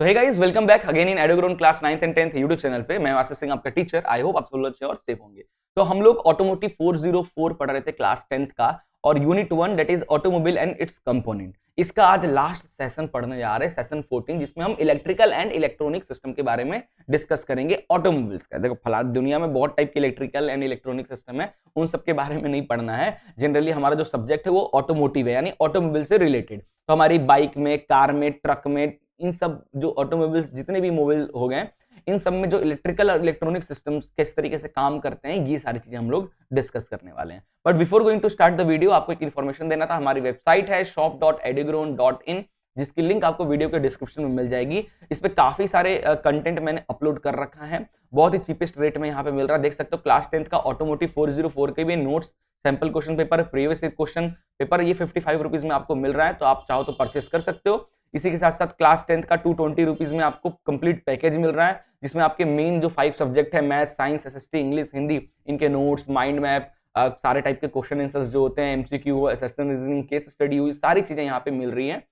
So hey guys, welcome back again in एडोग्रोन class 9th and 10th YouTube channel पे। मैं आशीष सिंह आपका teacher. I hope आप सब लोग अच्छे और सेफ होंगे। तो हम लोग ऑटोमोटिव 404 पढ़ रहे थे क्लास 10th का, और unit 1 that is automobile and it's component. इसका आज लास्ट सेशन पढ़ने जा रहे हैं, सेशन 14, जिसमें हम इलेक्ट्रिकल एंड इलेक्ट्रॉनिक सिस्टम के बारे में डिस्कस करेंगे। ऑटोमोबाइल्स का देखो, फला दुनिया में बहुत टाइप के इलेक्ट्रिकल एंड इलेक्ट्रॉनिक सिस्टम है, उन सब के बारे में नहीं पढ़ना है। जनरली हमारा जो सब्जेक्ट है वो ऑटोमोटिव है, यानी ऑटोमोबाइल से रिलेटेड। तो हमारी बाइक में, कार में, ट्रक में, इन सब जो ऑटोमोबाइल्स जितने भी मोबाइल हो गए, इन सब में जो इलेक्ट्रिकल और इलेक्ट्रॉनिक सिस्टम्स किस तरीके से काम करते हैं, ये सारी चीजें हम लोग डिस्कस करने वाले हैं। But before going to start the video, आपको एक इन्फॉर्मेशन देना था। हमारी वेबसाइट है shop.edugrown.in, जिसकी लिंक आपको वीडियो के डिस्क्रिप्शन में मिल जाएगी। इस पे काफी सारे कंटेंट मैंने अपलोड कर रखा है, बहुत ही चीपेस्ट रेट में यहाँ पे मिल रहा है। देख सकते हो क्लास 10th का ऑटोमोटिव 404 के भी notes, sample question paper, previous question paper, ये 55 रुपीज में आपको मिल रहा है, तो आप चाहो तो परचेस कर सकते हो। इसी के साथ साथ क्लास 10th का 220 रुपीज में आपको कंप्लीट पैकेज मिल रहा है, जिसमें आपके मेन जो 5 सब्जेक्ट है, math, science, SST, English, Hindi, इनके नोट्स, माइंड मैप, सारे टाइप के क्वेश्चन आंसर्स जो होते हैं, एमसीक्यू हो, असर्शन रीजनिंग, केस स्टडी हुई, सारी चीजें यहाँ पे मिल रही हैं।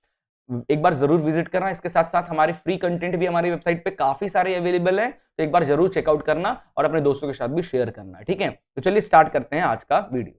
एक बार जरूर विजिट करना। इसके साथ साथ हमारे फ्री कंटेंट भी हमारी वेबसाइट पे काफी सारे अवेलेबल है, तो एक बार जरूर चेकआउट करना और अपने दोस्तों के साथ भी शेयर करना। ठीक है, तो चलिए स्टार्ट करते हैं आज का वीडियो।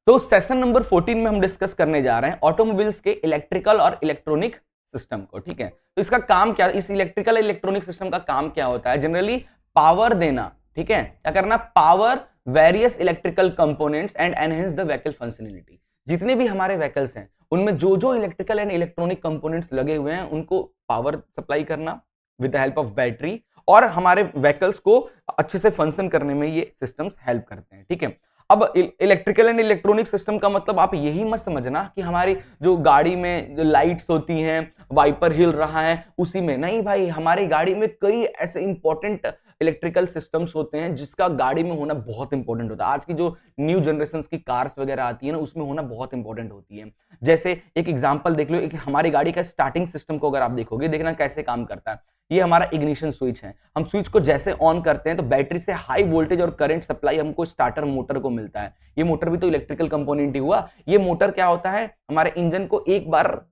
तो सेशन नंबर 14 में हम डिस्कस करने जा रहे हैं ऑटोमोबाइल्स के इलेक्ट्रिकल और इलेक्ट्रॉनिक सिस्टम को। ठीक है, तो इसका काम क्या, इस इलेक्ट्रिकल इलेक्ट्रॉनिक सिस्टम का काम क्या होता है? जनरली पावर देना। ठीक है, क्या करना? Power various electrical components and enhance the vehicle functionality. जितने भी हमारे व्हीकल्स हैं, उनमें जो जो इलेक्ट्रिकल एंड इलेक्ट्रॉनिक कंपोनेंट्स लगे हुए हैं, उनको पावर सप्लाई करना with the help of battery, और हमारे व्हीकल्स को अच्छे से फंक्शन करने में ये सिस्टम्स हेल्प करते हैं। ठीक है, अब इलेक्ट्रिकल एंड इलेक्ट्रॉनिक सिस्टम का मतलब आप यही मत समझना कि हमारी जो गाड़ी में जो लाइट्स होती हैं, वाइपर हिल रहा है उसी में नहीं भाई। हमारी गाड़ी में कई ऐसे इंपॉर्टेंट इलेक्ट्रिकल सिस्टम्स होते हैं जिसका गाड़ी में होना बहुत इंपॉर्टेंट होता है। आज की जो न्यू जनरेशन की कार्स वगैरह आती है ना, उसमें होना बहुत इंपॉर्टेंट होती है। जैसे एक एग्जांपल देख लो, एक हमारी गाड़ी का स्टार्टिंग सिस्टम को अगर आप देखोगे, देखना कैसे काम करता है। ये हमारा इग्निशन स्विच है। हम स्विच को जैसे ऑन करते हैं तो बैटरी से हाई वोल्टेज और करंट सप्लाई हमको स्टार्टर मोटर को मिलता है। ये मोटर भी तो इलेक्ट्रिकल कंपोनेंट ही हुआ। ये मोटर क्या होता है? हमारे इंजन को एक बार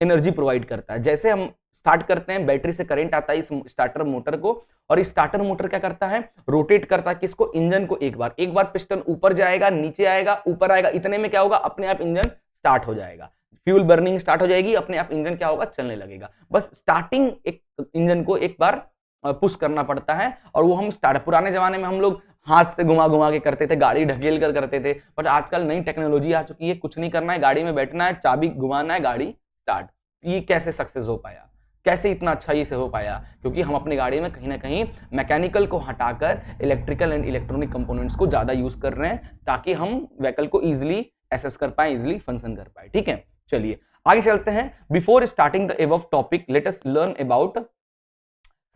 एनर्जी प्रोवाइड करता है। जैसे हम स्टार्ट करते हैं, बैटरी से करंट आता है इस स्टार्टर मोटर को, और इस स्टार्टर मोटर क्या करता है? रोटेट करता है किसको? इंजन को। एक बार पिस्टन ऊपर जाएगा, नीचे आएगा, ऊपर आएगा, इतने में क्या होगा? अपने आप इंजन स्टार्ट हो जाएगा, फ्यूल बर्निंग स्टार्ट हो जाएगी, अपने आप इंजन क्या होगा? चलने लगेगा। बस स्टार्टिंग एक इंजन को एक बार पुश करना पड़ता है, और वो हम स्टार्ट, पुराने जमाने में हम लोग हाथ से घुमा घुमा के करते थे, गाड़ी ढकेल कर करते थे, बट आजकल नई टेक्नोलॉजी आ चुकी है। कुछ नहीं करना है, गाड़ी में बैठना है, चाबी घुमाना है, गाड़ी स्टार्ट। ये कैसे सक्सेस हो पाया? कैसे इतना अच्छा से हो पाया? क्योंकि हम अपनी गाड़ी में कहीं ना कहीं मैकेनिकल को हटाकर इलेक्ट्रिकल एंड इलेक्ट्रॉनिक कंपोनेंट्स को ज्यादा यूज कर रहे हैं, ताकि हम व्हीकल को इजिली एसेस कर पाए, इजिली फंक्शन कर पाए। ठीक है, चलिए आगे चलते हैं। Before starting the above topic, let us learn about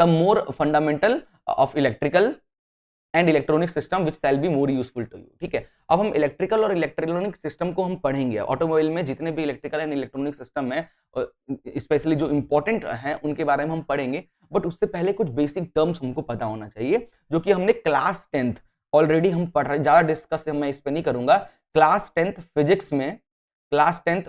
some more fundamental of electrical and electronic system which shall be more useful to you. ठीक है, अब हम इलेक्ट्रिकल और इलेक्ट्रॉनिक सिस्टम को हम पढ़ेंगे। ऑटोमोबाइल में जितने भी इलेक्ट्रिकल एंड इलेक्ट्रॉनिक सिस्टम है, स्पेशली जो इंपॉर्टेंट हैं, उनके बारे में हम पढ़ेंगे। बट उससे पहले कुछ बेसिक टर्म्स हमको पता होना चाहिए, जो कि हमने क्लास 10th ऑलरेडी हम पढ़ रहे हैं। ज्यादा डिस्कस मैं इस पर नहीं करूंगा। क्लास 10th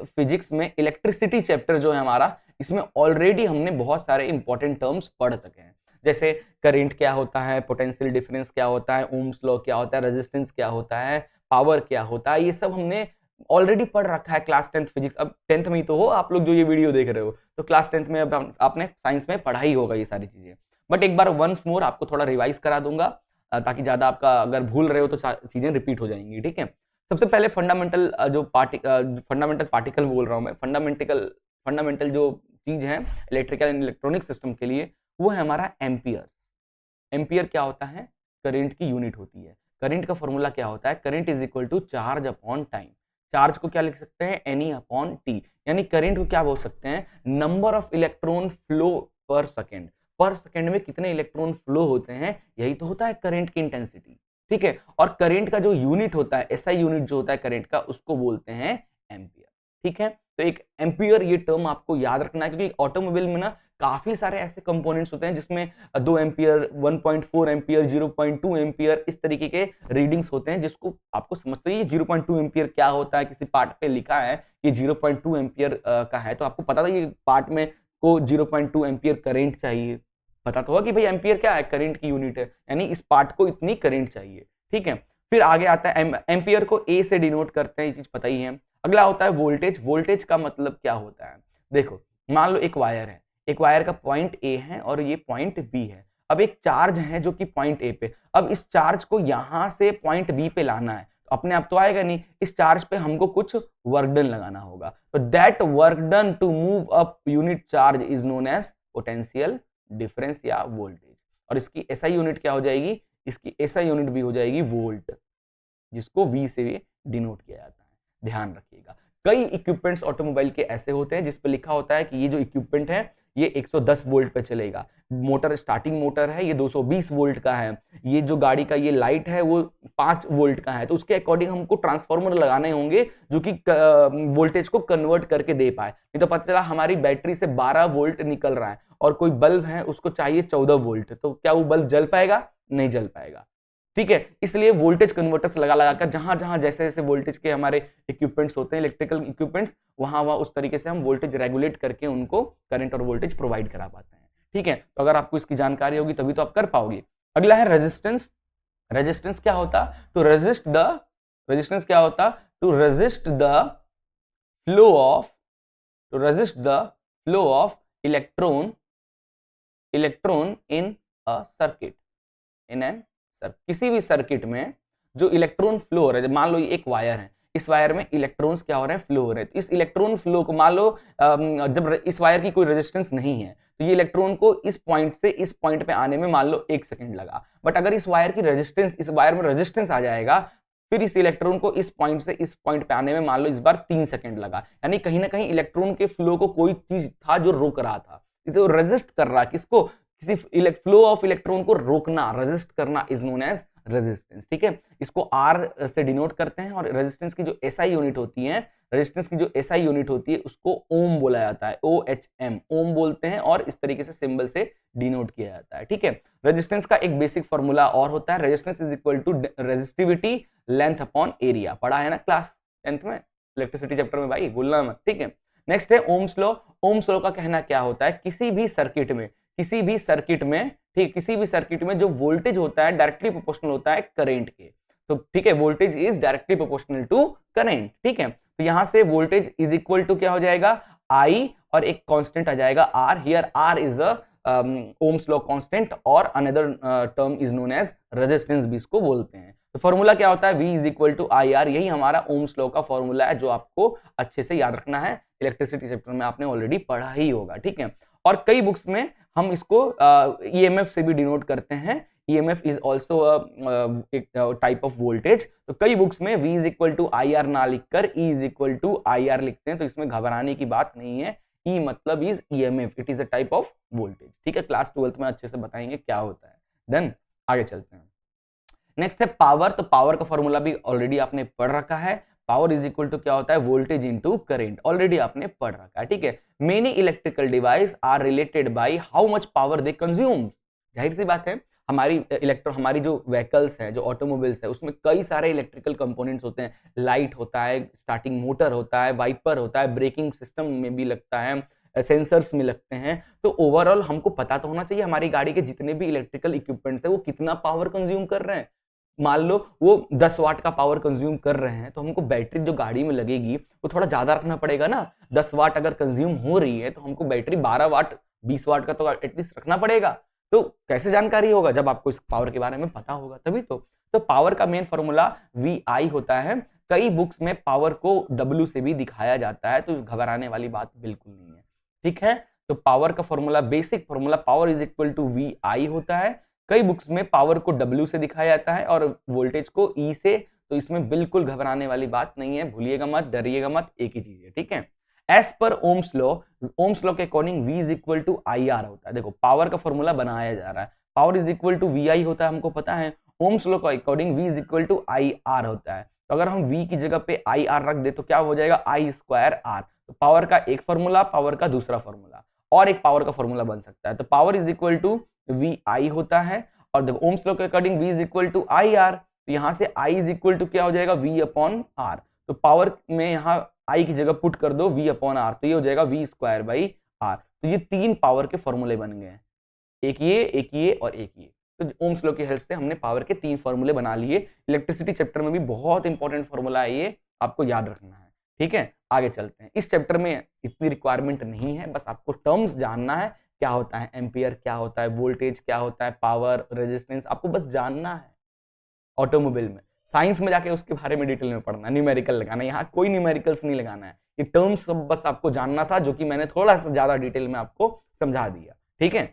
फिजिक्स में इलेक्ट्रिसिटी चैप्टर जो है हमारा, इसमें ऑलरेडी हमने बहुत सारे इंपॉर्टेंट टर्म्स पढ़ चुके हैं। जैसे करंट क्या होता है, पोटेंशियल डिफरेंस क्या होता है, ओम्स लॉ क्या होता है, रेजिस्टेंस क्या होता है, पावर क्या होता है, ये सब हमने ऑलरेडी पढ़ रखा है क्लास 10th फिजिक्स। अब 10th में ही तो हो आप लोग जो ये वीडियो देख रहे हो, तो क्लास 10th में अब आपने साइंस में पढ़ा ही होगा ये सारी चीजें। बट एक बार वंस मोर आपको थोड़ा रिवाइज करा दूंगा, ताकि ज्यादा आपका, अगर भूल रहे हो तो चीजें रिपीट हो जाएंगी। ठीक है, सबसे पहले फंडामेंटल फंडामेंटल पार्टिकल बोल रहा हूं मैं, फंडामेंटल जो चीज है इलेक्ट्रिकल एंड इलेक्ट्रॉनिक सिस्टम के लिए, वो है हमारा एम्पियर। एम्पियर क्या होता है? करंट की यूनिट होती है। करंट का फॉर्मूला क्या होता है? Current is equal to charge upon time. Charge को क्या लिख सकते हैं? N upon T. यानी करंट को क्या बोल सकते हैं? Number of electron flow per second. Per second में कितने इलेक्ट्रॉन फ्लो होते हैं, यही तो होता है करंट की इंटेंसिटी। ठीक है, और करंट का जो यूनिट होता है, एसआई यूनिट जो होता है करंट का, उसको बोलते हैं एम्पियर। ठीक है, तो एक एम्पियर ये टर्म आपको याद रखना है, क्योंकि ऑटोमोबाइल में ना काफी सारे ऐसे कंपोनेंट्स होते हैं जिसमें 2 एम्पियर, 1.4 एम्पियर, 0.2 एम्पियर, इस तरीके के रीडिंग्स होते हैं, जिसको आपको समझते ही 0.2 एम्पियर क्या होता है। किसी पार्ट पे लिखा है कि 0.2 एम्पियर का है, तो आपको पता था ये पार्ट में को 0.2 एम्पियर करंट चाहिए, पता तो होगा कि भाई एम्पियर क्या है, करंट की यूनिट है, यानी इस पार्ट को इतनी करंट चाहिए, ठीक है। फिर आगे आता है एम्पियर को ए से डिनोट करते हैं, ये चीज पता ही है। अगला होता है वोल्टेज। वोल्टेज का मतलब क्या होता है, देखो मान लो एक वायर है, एक वायर का पॉइंट ए है और ये पॉइंट बी है। अब एक चार्ज है जो कि पॉइंट ए पे, अब इस चार्ज को यहां से पॉइंट बी पे लाना है, तो अपने आप तो आएगा नहीं, इस चार्ज पे हमको कुछ वर्क डन लगाना होगा। तो that work done to move up unit charge is known as potential difference या वोल्टेज। और इसकी एसआई यूनिट क्या हो जाएगी, इसकी एसआई यूनिट भी हो जाएगी वोल्ट, जिसको वी से भी डिनोट किया जाता है, ध्यान रखिएगा। कई इक्विपमेंट्स ऑटोमोबाइल के ऐसे होते हैं जिस पे लिखा होता है कि ये जो इक्विपमेंट है ये 110 वोल्ट पे चलेगा, मोटर स्टार्टिंग मोटर है ये 220 वोल्ट का है, ये जो गाड़ी का ये लाइट है वो 5 वोल्ट का है, तो उसके अकॉर्डिंग हमको ट्रांसफार्मर लगाने होंगे जो कि वोल्टेज को कन्वर्ट करके दे पाए। नहीं तो पता चला हमारी बैटरी से 12 वोल्ट निकल रहा है और कोई बल्ब है उसको चाहिए 14 वोल्ट, तो क्या वो बल्ब जल पाएगा, नहीं जल पाएगा, ठीक है। इसलिए वोल्टेज कन्वर्टर्स लगा लगा कर जहां जहां जैसे जैसे वोल्टेज के हमारे इक्विपमेंट्स होते हैं, इलेक्ट्रिकल इक्विपमेंट्स, वहां वहां उस तरीके से हम वोल्टेज रेगुलेट करके उनको करंट और वोल्टेज प्रोवाइड करा पाते हैं, ठीक है। तो अगर आपको इसकी जानकारी होगी तभी तो आप कर पाओगे। अगला है रेजिस्टेंस। रेजिस्टेंस क्या होता, टू रेजिस्ट द, रेजिस्टेंस क्या होता, to resist the flow of, to resist the flow of electron in a circuit, in an sir किसी भी सर्किट में जो इलेक्ट्रॉन फ्लो हो रहा है, मान लो ये एक वायर है, इस वायर में इलेक्ट्रॉन्स क्या हो रहे हैं, फ्लो हो रहे हैं, तो इस इलेक्ट्रॉन फ्लो को मान लो जब इस वायर की कोई रेजिस्टेंस नहीं है तो ये इलेक्ट्रॉन को इस पॉइंट से इस पॉइंट पे आने में मान लो 1 सेकंड लगा, बट अगर इस वायर की रेजिस्टेंस, इस वायर में रेजिस्टेंस आ जाएगा, फिर इस इलेक्ट्रॉन को इस पॉइंट से इस पॉइंट पे आने में मान लो इस बार 3 सेकंड लगा, यानी कहीं ना कहीं इलेक्ट्रॉन के फ्लो को कोई चीज था जो रोक रहा था, इसे रेजिस्ट कर रहा, किसको, किसी फ्लो ऑफ इलेक्ट्रॉन को रोकना, रेजिस्ट करना इज नोन एज रेजिस्टेंस, ठीक है। इसको आर से डिनोट करते हैं और रेजिस्टेंस की जो एसआई यूनिट होती है, रेजिस्टेंस की जो एसआई यूनिट होती है उसको ओम बोला जाता है, OHM, ओम बोलते हैं और इस तरीके से सिंबल से डिनोट किया जाता है, ठीक है। रेजिस्टेंस का एक बेसिक फॉर्मूला और होता है, resistance is equal to resistivity length upon area, पढ़ा है ना क्लास 10th में इलेक्ट्रिसिटी चैप्टर में, भाई भूलना मत, ठीक है। नेक्स्ट है ओम्स लॉ। ओम्स लॉ का कहना क्या होता है, किसी भी सर्किट में, किसी भी सर्किट में, ठीक, किसी भी सर्किट में जो वोल्टेज होता है डायरेक्टली प्रोपोर्शनल होता है करंट के, तो ठीक है, voltage is directly proportional to current, ठीक है। तो यहां से वोल्टेज इज इक्वल टू क्या हो जाएगा, आई और एक कांस्टेंट आ जाएगा R, here R is the Ohm's law constant और another term is known as resistance भी इसको बोलते हैं। तो फॉर्मूला क्या होता है, V is equal to I R, यही हमारा ओम्स लॉ का फॉर्मूला है जो आपको अच्छे से याद रखना है, इलेक्ट्रिसिटी चैप्टर में आपने ऑलरेडी पढ़ा ही होगा, ठीक है। और कई बुक्स में हम इसको EMF से भी डिनोट करते हैं, EMF is also type of voltage, तो कई बुक्स में V is equal to I R ना लिखकर E is equal to I R लिखते हैं, तो इसमें घबराने की बात नहीं है, E मतलब is EMF, it is a type of voltage, ठीक है। क्लास 12th में अच्छे से बताएंगे क्या होता है। देन आगे चलते हैं। नेक्स्ट है पावर। तो पावर का फॉर्मूला भी ऑलरेडी आपने पढ़ रखा है, पावर इज इक्वल टू क्या होता है, वोल्टेज इनटू करंट, ऑलरेडी आपने पढ़ रखा है, ठीक है। Many electrical device are related by how much power they consume. जाहिर सी बात है, हमारी जो व्हीकल्स है, जो ऑटोमोबाइल्स है, उसमें कई सारे इलेक्ट्रिकल कंपोनेंट्स होते हैं, लाइट होता है, स्टार्टिंग मोटर होता है, वाइपर होता है, ब्रेकिंग सिस्टम में भी लगता है, सेंसर्स में लगते हैं, तो ओवरऑल हमको पता तो होना चाहिए हमारी गाड़ी के जितने भी इलेक्ट्रिकल इक्विपमेंट्स है वो कितना पावर कंज्यूम कर रहे हैं। मान लो वो 10 वाट का पावर कंज्यूम कर रहे हैं, तो हमको बैटरी जो गाड़ी में लगेगी वो थोड़ा ज्यादा रखना पड़ेगा ना। 10 वाट अगर कंज्यूम हो रही है तो हमको बैटरी 12 वाट 20 वाट का तो एटलीस्ट रखना पड़ेगा। तो कैसे जानकारी होगा, जब आपको इस पावर के बारे में पता होगा तभी तो पावर का मेन फॉर्मूला VI होता है। कई बुक्स में पावर को W से भी दिखाया जाता है, तो घबराने वाली बात बिल्कुल नहीं है, ठीक है। तो पावर का formula, basic formula power is equal to VI होता है। कई बुक्स में पावर को W से दिखाया जाता है और वोल्टेज को E से, तो इसमें बिल्कुल घबराने वाली बात नहीं है, भूलिएगा मत, डरिएगा मत, एक ही चीज है, ठीक है। एज पर ओम्स लॉ के according V is equal to IR होता है। देखो पावर का फॉर्मूला बनाया जा रहा है, power is equal to VI होता है, हमको पता है। ओम्स लॉ के according V is equal to IR होता है, तो अगर हम V की जगह पे IR रख दे तो क्या हो जाएगा, I स्क्वायर R। तो पावर का एक फॉर्मूला, पावर का दूसरा फॉर्मूला, और एक पावर का फॉर्मूला बन सकता है। तो power is equal to VI होता है, और देखो ओम्स लॉ के according V is equal to IR, तो यहां से I इज इक्वल टू क्या हो जाएगा, V अपॉन R। तो पावर में यहाँ I की जगह पुट कर दो V अपॉन R, तो ये हो जाएगा V स्क्वायर बाई R। तो तो ये 3 पावर के फॉर्मूले बन गए हैं, एक ये और एक ये। तो ओम्स लॉ की हेल्प से हमने पावर के 3 फॉर्मूले बना लिए। इलेक्ट्रिसिटी चैप्टर में भी बहुत इंपॉर्टेंट फॉर्मूला है, ये आपको याद रखना है। ठीक है, आगे चलते हैं। इस चैप्टर में इतनी रिक्वायरमेंट नहीं है, बस आपको टर्म्स जानना है, क्या होता है एम्पियर, क्या होता है वोल्टेज, क्या होता है पावर, रेजिस्टेंस, आपको बस जानना है ऑटोमोबाइल में। साइंस में जाके उसके बारे में डिटेल में पढ़ना, न्यूमेरिकल लगाना, यहाँ कोई न्यूमेरिकल्स नहीं लगाना है, ये टर्म्स सब बस आपको जानना था, जो कि मैंने थोड़ा सा ज्यादा डिटेल में आपको समझा दिया। ठीक है,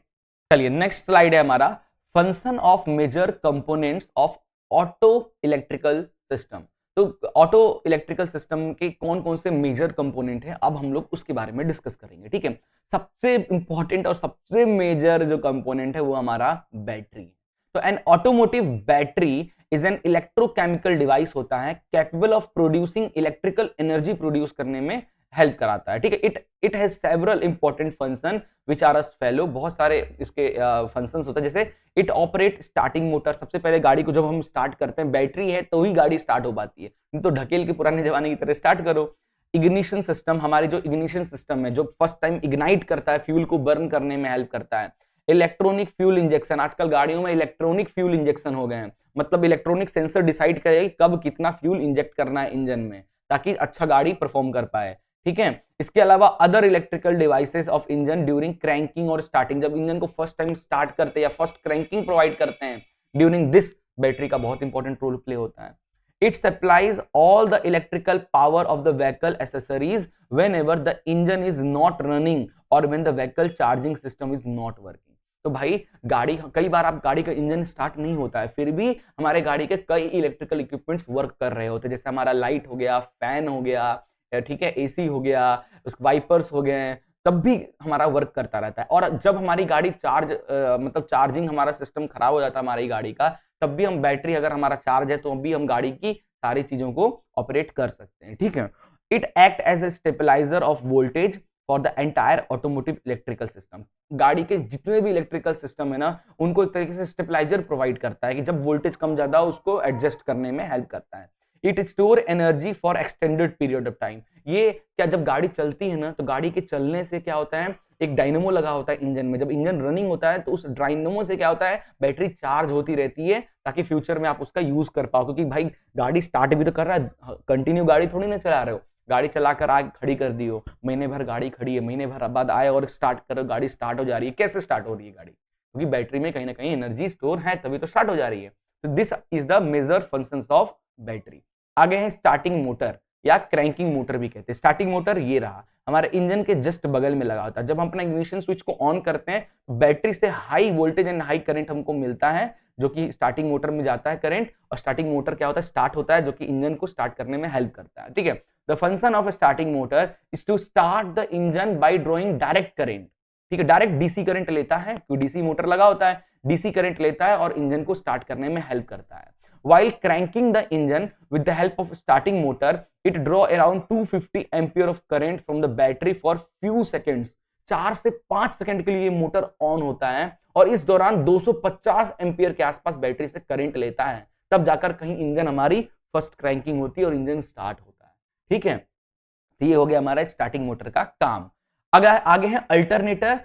चलिए नेक्स्ट स्लाइड है हमारा, function of major components of auto electrical system. तो ऑटो इलेक्ट्रिकल सिस्टम के कौन कौन से मेजर कंपोनेंट है, अब हम लोग उसके बारे में डिस्कस करेंगे। ठीक है, सबसे इंपॉर्टेंट और सबसे मेजर जो कंपोनेंट है वो हमारा बैटरी है। तो an automotive battery is an electrochemical device होता है, capable of producing electrical energy produce करने में हेल्प कराता है। ठीक है, it has several important function which are as follow, बहुत सारे इसके फंक्शंस होते हैं, जैसे इट ऑपरेट स्टार्टिंग मोटर, सबसे पहले गाड़ी को जब हम स्टार्ट करते हैं बैटरी है तो ही गाड़ी स्टार्ट हो पाती है, नहीं तो ढकेल के पुराने जमाने की तरह स्टार्ट करो। इग्निशन सिस्टम, हमारे जो इग्निशन सिस्टम है जो फर्स्ट टाइम इग्नाइट करता है, फ्यूल को बर्न करने में हेल्प करता है। इलेक्ट्रॉनिक फ्यूल इंजेक्शन, आजकल गाड़ियों में इलेक्ट्रॉनिक फ्यूल इंजेक्शन हो गए हैं, मतलब इलेक्ट्रॉनिक सेंसर डिसाइड करे कब कितना फ्यूल इंजेक्ट करना है इंजन में, ताकि अच्छा गाड़ी परफॉर्म कर पाए। ठीक है, इसके अलावा other electrical devices of engine during cranking और स्टार्टिंग, जब इंजन को फर्स्ट टाइम स्टार्ट करते हैं या फर्स्ट क्रैंकिंग प्रोवाइड करते हैं, ड्यूरिंग दिस बैटरी का बहुत इंपॉर्टेंट रोल प्ले होता है। It supplies all the electrical power of the vehicle accessories whenever the engine is not running or when the vehicle charging system is not working. तो भाई गाड़ी, कई बार आप गाड़ी का इंजन स्टार्ट नहीं होता है, फिर भी हमारे गाड़ी के कई इलेक्ट्रिकल इक्विपमेंट्स वर्क कर रहे होते हैं, जैसे हमारा लाइट हो गया, फैन हो गया, ठीक है, एसी हो गया, वाइपर्स हो गए, तब भी हमारा वर्क करता रहता है। और जब हमारी गाड़ी मतलब चार्जिंग हमारा सिस्टम खराब हो जाता है हमारी गाड़ी का, तब भी हम बैटरी अगर हमारा चार्ज है तो भी हम गाड़ी की सारी चीजों को ऑपरेट कर सकते हैं। ठीक है, it act as a stabiliser of voltage for the entire automotive electrical system, गाड़ी के जितने भी इलेक्ट्रिकल सिस्टम है ना उनको एक तरीके से स्टेबलाइजर प्रोवाइड करता है कि जब वोल्टेज कम ज्यादा हो उसको एडजस्ट करने में हेल्प करता है। It store energy for extended period of time, ये क्या, जब गाड़ी चलती है ना तो गाड़ी के चलने से क्या होता है, एक डायनेमो लगा होता है इंजन में, जब इंजन रनिंग होता है तो उस डायनेमो से क्या होता है, बैटरी चार्ज होती रहती है ताकि फ्यूचर में आप उसका यूज कर पाओ, क्योंकि भाई गाड़ी स्टार्ट भी तो कर रहा है, कंटिन्यू गाड़ी थोड़ी ना चला रहे हो, गाड़ी चलाकर आग खड़ी कर दी हो, महीने भर गाड़ी खड़ी है, महीने भर बाद आए और स्टार्ट करो, गाड़ी स्टार्ट हो जा रही है, कैसे स्टार्ट हो रही है गाड़ी, क्योंकि बैटरी में कहीं ना कहीं एनर्जी स्टोर है तभी तो स्टार्ट हो जा रही है। तो this is the major functions of battery. आगे है स्टार्टिंग मोटर या क्रैंकिंग मोटर भी कहते हैं। स्टार्टिंग मोटर ये रहा, हमारे इंजन के जस्ट बगल में लगा होता है, जब हम अपना इग्निशन स्विच को ऑन करते हैं बैटरी से high voltage and high current हमको मिलता है, जो कि स्टार्टिंग मोटर में जाता है करंट, और स्टार्टिंग मोटर क्या होता है, स्टार्ट होता है, जो कि इंजन को स्टार्ट करने में हेल्प करता है। ठीक है, the function of starting motor is to start the engine by drawing direct current. ठीक है, डायरेक्ट डीसी करंट लेता है, क्योंकि डीसी मोटर लगा होता है, डीसी करंट लेता है और इंजन को स्टार्ट करने में हेल्प करता है। While cranking the engine with the help of starting motor, it draw around 250 ampere of current from the battery for few seconds. 4 से 5 सेकंड के लिए मोटर ऑन होता है और इस दौरान 250 एम्पियर के आसपास बैटरी से करंट लेता है, तब जाकर कहीं इंजन हमारी फर्स्ट क्रैंकिंग होती है और इंजन स्टार्ट होता है। ठीक है, तो ये हो गया हमारा स्टार्टिंग मोटर का काम। अगर आगे है अल्टरनेटर।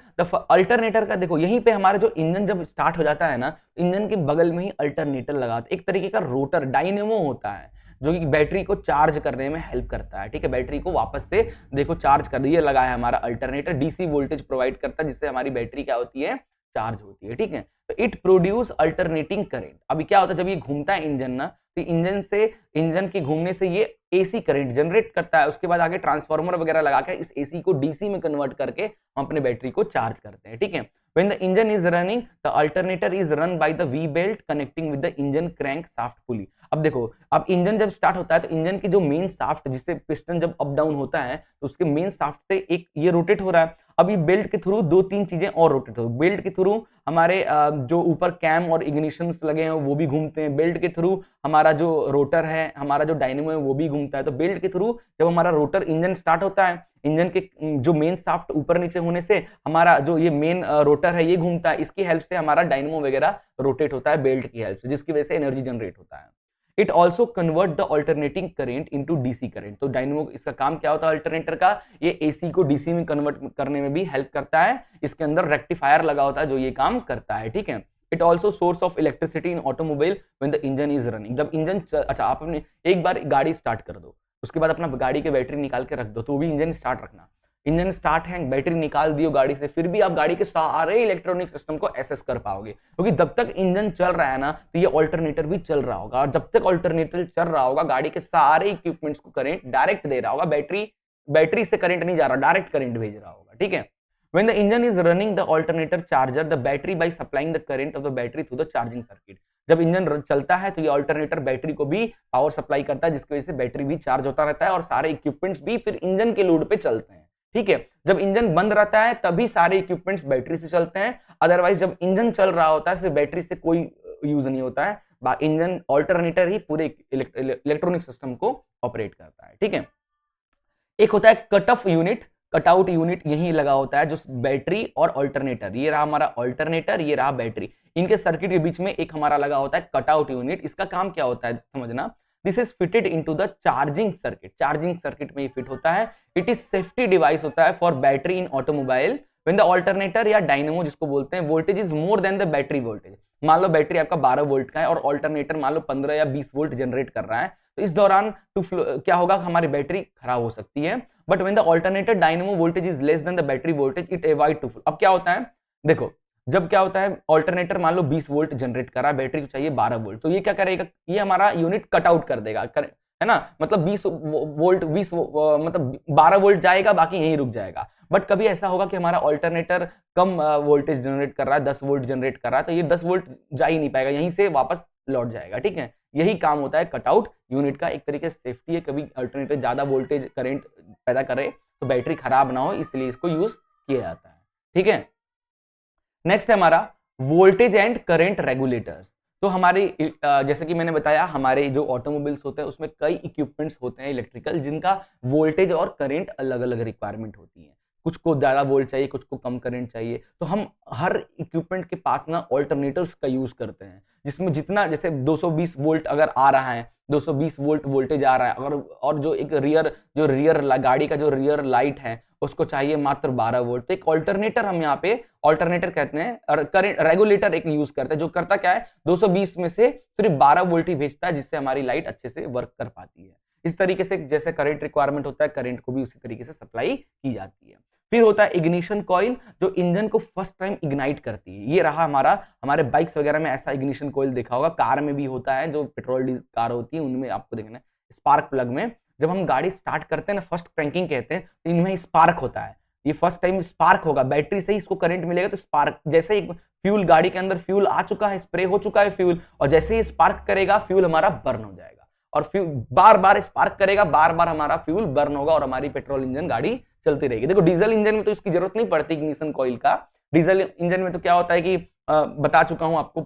अल्टरनेटर का देखो, यहीं पे हमारा जो इंजन जब स्टार्ट हो जाता है ना, इंजन के बगल में ही अल्टरनेटर लगा होता है, एक तरीके का रोटर डायनेमो होता है जो कि बैटरी को चार्ज करने में हेल्प करता है। ठीक है, बैटरी को वापस से देखो चार्ज कर दिए, लगा है हमारा अल्टरनेटर, डीसी वोल्टेज प्रोवाइड करता है जिससे हमारी बैटरी क्या होती है, चार्ज होती है। ठीक है, तो इट प्रोड्यूस अल्टरनेटिंग करंट। अभी क्या होता है, जब ये घूमता है इंजन ना, तो इंजन के घूमने से ये एसी करंट जनरेट करता है, उसके बाद आगे ट्रांसफार्मर वगैरह लगा के इस एसी को डीसी में कन्वर्ट करके हम अपने बैटरी को चार्ज करते हैं। ठीक है, when the engine is running the alternator is run by the V belt connecting with the engine crank shaft pulley। अब देखो, अब इंजन जब स्टार्ट होता है तो इंजन की जो मेन शाफ्ट, जिससे पिस्टन जब अप डाउन होता है तो उसके मेन शाफ्ट से एक ये रोटेट हो रहा है। अब ये बेल्ट के थ्रू 2-3 चीजें और रोटेट हो, बेल्ट के थ्रू हमारे जो ऊपर कैम और इग्निशंस लगे हैं वो भी घूमते हैं, बेल्ट के थ्रू हमारा जो रोटर है, हमारा जो डायनेमो है वो भी घूमता है। तो बेल्ट के थ्रू जब हमारा रोटर इंजन स्टार्ट होता है, इंजन के जो मेन शाफ्ट ऊपर नीचे होने से हमारा जो ये मेन रोटर है ये घूमता है, इसकी हेल्प से हमारा डायनेमो वगैरह रोटेट होता है बेल्ट की हेल्प से, जिसकी वजह से एनर्जी जनरेट होता है। It also convert the alternating current into DC current. तो डायनेमो इसका काम क्या होता है अल्टरनेटर का, ये एसी को डीसी में कन्वर्ट करने में भी हेल्प करता है। इसके अंदर रेक्टिफायर लगा होता है जो ये काम करता है, ठीक है। It also source of electricity in automobile when the engine is running. जब इंजन अच्छा आप अपने एक बार गाड़ी स्टार्ट कर दो, उसके बाद अपना गाड़ी की बैटरी निकाल के रख दो, तो भी इंजन स्टार्ट रखना। इंजन स्टार्ट है, बैटरी निकाल दियो गाड़ी से, फिर भी आप गाड़ी के सारे इलेक्ट्रॉनिक सिस्टम को एसेस कर पाओगे, क्योंकि जब तक इंजन चल रहा है ना तो ये ऑल्टरनेटर भी चल रहा होगा, और जब तक ऑल्टरनेटर चल रहा होगा गाड़ी के सारे इक्विपमेंट्स को करंट डायरेक्ट दे रहा होगा। बैटरी से करंट नहीं जा रहा, डायरेक्ट करंट भेज रहा होगा, ठीक है। When the engine is running the alternator charger the battery by supplying the current of the battery through the charging circuit। जब इंजन चलता है तो ये ऑल्टरनेटर बैटरी को भी पावर सप्लाई करता है, जिसकी वजह से बैटरी भी चार्ज होता रहता है और सारे इक्विपमेंट्स भी फिर इंजन के लोड पे चलते हैं, ठीक है। जब इंजन बंद रहता है तभी सारे इक्विपमेंट्स बैटरी से चलते हैं, अदरवाइज जब इंजन चल रहा होता है फिर बैटरी से कोई यूज नहीं होता है। इंजन ऑल्टरनेटर ही पूरे इलेक्ट्रॉनिक सिस्टम को ऑपरेट करता है, ठीक है। एक होता है cut off unit, cut out unit यही लगा होता है जो बैटरी और ऑल्टरनेटर, ये रहा हमारा ऑल्टरनेटर, ये रहा बैटरी, इनके सर्किट के बीच में एक हमारा लगा होता है कट आउट यूनिट। इसका काम क्या होता है समझना, this is fitted into the charging circuit, charging circuit में ये फिट होता है। इट इज सेफ्टी डिवाइस होता है for battery in automobile when the alternator या डायनेमो जिसको बोलते हैं voltage is more than the battery voltage. मान लो बैटरी आपका 12 वोल्ट का है और ऑल्टरनेटर मान लो 15 या 20 वोल्ट जनरेट कर रहा है, तो इस दौरान क्या होगा, हमारी बैटरी खराब हो सकती है। But when the alternator dynamo voltage is less than the battery voltage it avoid to full. अब क्या होता है देखो, जब क्या होता है ऑल्टरनेटर मान लो 20 वोल्ट जनरेट कर रहा है, बैटरी को चाहिए 12 वोल्ट, तो ये क्या करेगा, ये हमारा यूनिट कट आउट कर देगा, है ना, मतलब 20 वोल्ट 20 मतलब 12 वोल्ट जाएगा, बाकी यहीं रुक जाएगा। बट कभी ऐसा होगा कि हमारा ऑल्टरनेटर कम वोल्टेज जनरेट कर रहा है, 10 वोल्ट जनरेट कर रहा है, तो ये 10 वोल्ट जा ही नहीं पाएगा, यहीं से वापस लौट जाएगा, ठीक है। यही काम होता है कटआउट यूनिट का, एक तरीके से सेफ्टी है, कभी अल्टरनेटर ज्यादा वोल्टेज करंट पैदा करे तो बैटरी खराब ना हो, इसलिए इसको यूज किया जाता है, ठीक है। नेक्स्ट है हमारा वोल्टेज एंड करंट रेगुलेटर्स। तो हमारे जैसे कि मैंने बताया हमारे जो ऑटोमोबाइल्स होते हैं उसमें कई इक्विपमेंट्स होते हैं इलेक्ट्रिकल, जिनका वोल्टेज और करंट अलग अलग रिक्वायरमेंट होती है। कुछ को ज्यादा वोल्ट चाहिए, कुछ को कम करंट चाहिए, तो हम हर इक्विपमेंट के पास ना ऑल्टरनेटर्स का यूज करते हैं, जिसमें जितना जैसे 220 वोल्ट अगर आ रहा है, 220 वोल्ट वोल्टेज आ रहा है, अगर और जो एक रियर गाड़ी का जो रियर लाइट है उसको चाहिए मात्र 12 वोल्ट, तो एक ऑल्टरनेटर हम यहाँ पे ऑल्टरनेटर कहते हैं, और करंट रेगुलेटर एक यूज करते हैं जो करता क्या है 220 में से सिर्फ 12 वोल्ट ही भेजता है, जिससे हमारी लाइट अच्छे से वर्क कर पाती है। इस तरीके से जैसे करंट रिक्वायरमेंट होता है, करंट को भी उसी तरीके से सप्लाई की जाती है। फिर होता है इग्निशन कॉइल, जो इंजन को फर्स्ट टाइम इग्नाइट करती है। ये रहा हमारे बाइक्स वगैरह में ऐसा इग्निशन कॉइल देखा होगा, कार में भी होता है, जो पेट्रोल कार होती है उनमें आपको देखना है स्पार्क प्लग में जब हम गाड़ी स्टार्ट करते हैं ना, फर्स्ट क्रैंकिंग कहते हैं, तो इनमें स्पार्क होता है, ये फर्स्ट टाइम स्पार्क होगा, बैटरी से ही इसको करंट मिलेगा, तो स्पार्क जैसे ही फ्यूल गाड़ी के अंदर फ्यूल आ चुका है, स्प्रे हो चुका है फ्यूल, और जैसे ही स्पार्क करेगा फ्यूल हमारा बर्न हो जाएगा, और फ्यूल बार बार स्पार्क करेगा, बार बार हमारा फ्यूल बर्न होगा और हमारी पेट्रोल इंजन गाड़ी चलती रहेगी। देखो डीजल इंजन में तो इसकी जरूरत नहीं पड़ती इग्निशन कॉइल का, डीजल इंजन में तो क्या होता है कि बता चुका हूं आपको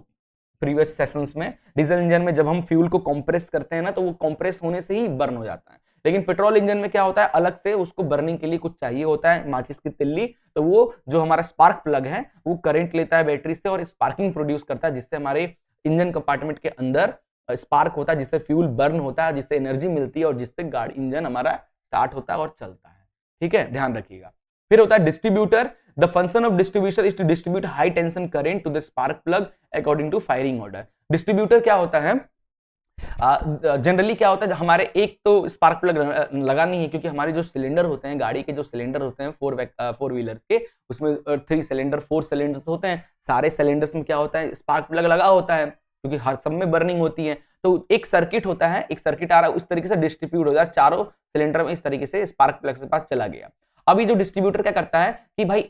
प्रीवियस सेशंस में, डीजल इंजन में जब हम फ्यूल को कंप्रेस करते हैं ना, तो वो कंप्रेस होने से ही बर्न हो जाता है। लेकिन पेट्रोल इंजन में क्या होता है, अलग से उसको बर्निंग के लिए कुछ चाहिए होता है, माचिस की तिल्ली, तो वो जो हमारा स्पार्क प्लग है वो करंट लेता है बैटरी से और स्पार्किंग प्रोड्यूस करता है, जिससे हमारे इंजन कंपार्टमेंट के अंदर स्पार्क होता है, जिससे फ्यूल बर्न होता है, जिससे एनर्जी मिलती है और जिससे गाड़ी इंजन हमारा स्टार्ट होता है और चलता है, ठीक है, ध्यान रखिएगा। फिर होता है distributor, the function of distributor is to distribute high tension current to the spark plug according to firing order. Distributor क्या होता है, जनरली क्या होता है, हमारे एक तो स्पार्क प्लग लगा नहीं है, क्योंकि हमारे जो सिलेंडर होते हैं, गाड़ी के जो सिलेंडर होते हैं फोर व्हीलर्स के, उसमें 3 सिलेंडर 4 सिलेंडर्स होते हैं, सारे सिलेंडर्स में क्या होता है स्पार्क प्लग लगा होता है, क्योंकि हर सब में बर्निंग होती है, तो एक सर्किट होता है, एक सर्किट आ रहा है, उस तरीके से डिस्ट्रीब्यूट हो जाए चारों सिलेंडर में, इस तरीके से स्पार्क प्लग के पास चला गया। अभी जो डिस्ट्रीब्यूटर क्या करता है कि भाई